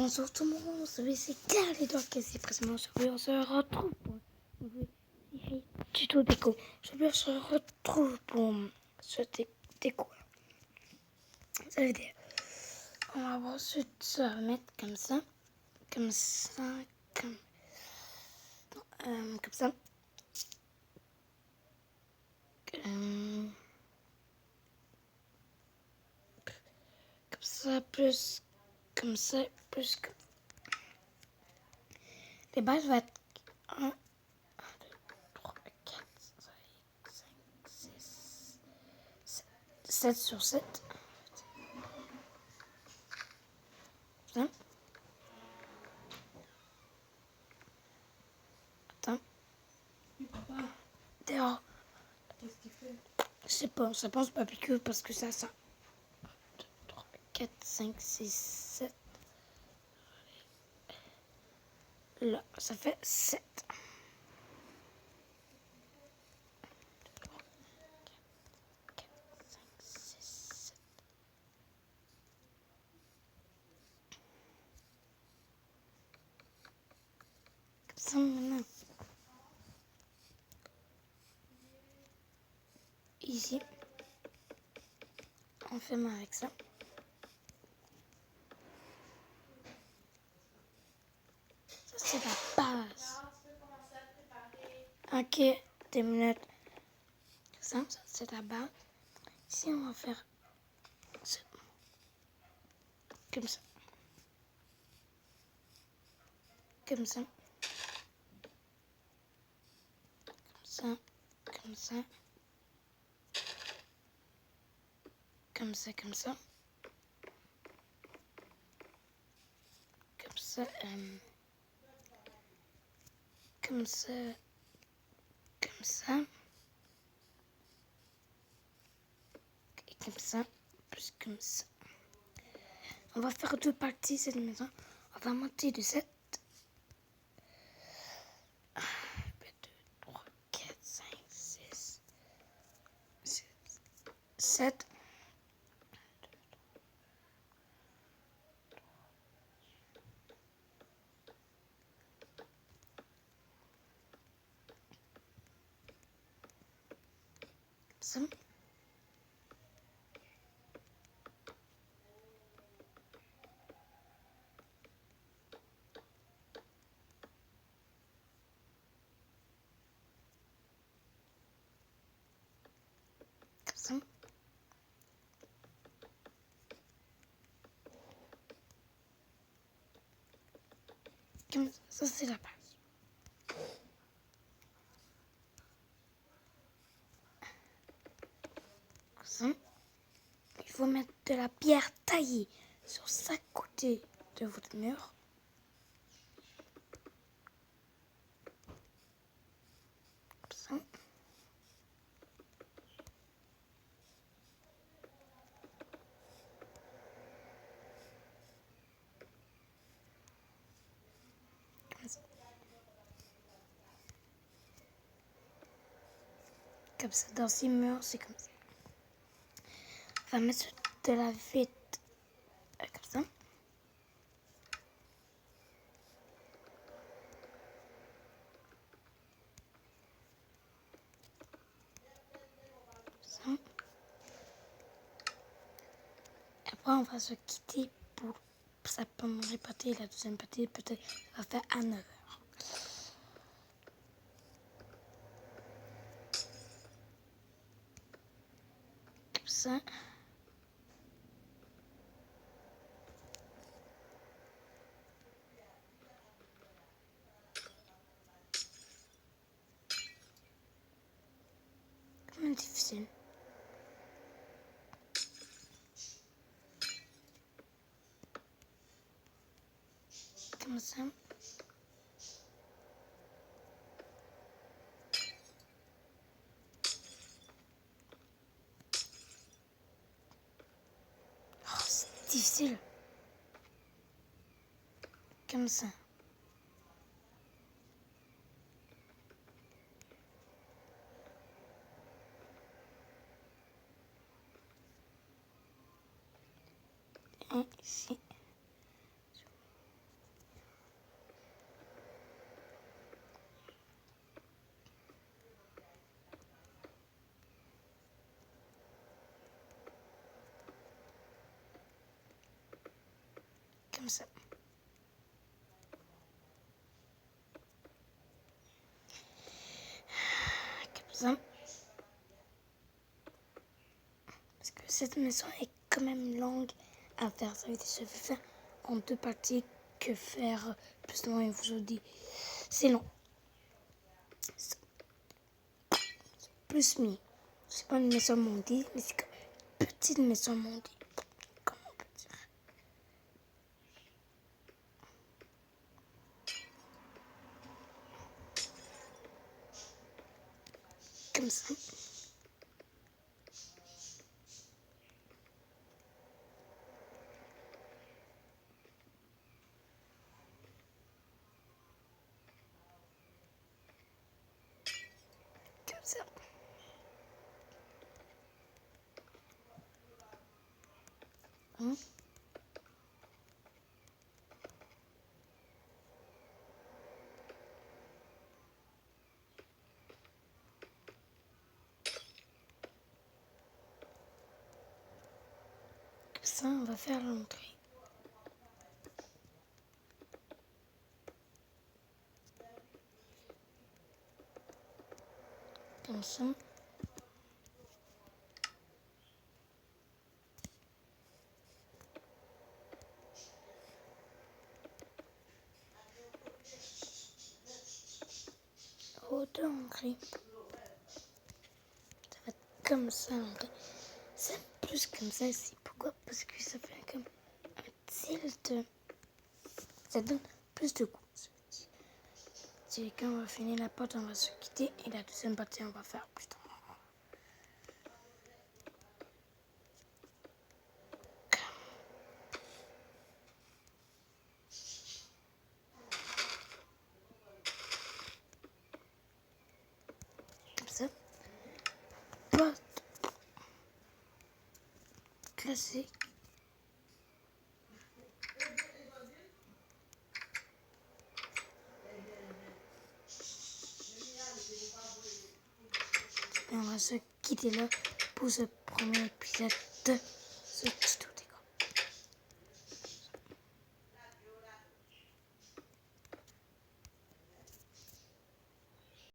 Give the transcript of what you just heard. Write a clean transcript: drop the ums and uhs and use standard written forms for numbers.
Bonjour tout le monde, aujourd'hui c'est Carl-Edouard qui est présentement. Aujourd'hui on se retrouve pour une nouvelle tuto déco. Aujourd'hui on se retrouve pour ce déco. Ça veut dire, on va ensuite se mettre comme ça, comme ça, comme ça. Comme ça, plus comme ça, plus que... Les bases vont être 1, 2, 3, 4, 5, 6, 7 sur 7. Attends. Dehors. Qu'est-ce qu'il fait? Je sais pas, ça pense pas piqueux parce que ça 1, 2, 3, 4, 5, 6, 7. Là, ça fait 7. 4, 5, 6, 7. Comme ça maintenant. Ici, on fait mal avec ça. Ça c'est la base. Ok, 2 minutes. Ça c'est la base. Ici on va faire ça. Comme ça. Comme ça. Comme ça. Comme ça. Comme ça, comme ça. Comme ça, comme ça, comme ça. Et comme ça, plus comme ça. On va faire 2 parties cette maison. On va monter de 7. 1, 2, 3, 4, 5, 6, 7. Ça. Comme ça. Comme ça. Ça, c'est la base. Comme ça. Il faut mettre de la pierre taillée sur chaque côté de votre mur. Comme ça. Comme ça. Comme ça, dans ces murs, c'est comme ça. On va mettre de la vitre comme ça. Ça. Après, on va se quitter pour sa première partie. La deuxième partie, peut-être, va faire à 9 heures. Comme ça. Comment difficile. Comme ça. Oh, c'est difficile. Comme ça. Et ici. comme ça. Comme ça. Parce que cette maison est quand même longue à faire. Ça veut dire que je vais faire en 2 parties que faire plus loin. Je vous dis, c'est long. Plus mis. C'est pas une maison mondie, mais c'est comme une petite maison mondie. Comment on peut dire? Comme ça. Comme ça. Hein? Comme ça, on va faire l'entrée. Comme ça. D'entrée. Ça va être comme ça l'entrée. C'est plus comme ça ici. Pourquoi? Parce que ça fait comme un tilt. Ça donne plus de goût. C'est quand on va finir la porte, on va se quitter. Et la deuxième partie, on va faire plus tard. Comme ça. Porte classique. Et on va se quitter là pour ce premier épisode de ce tuto.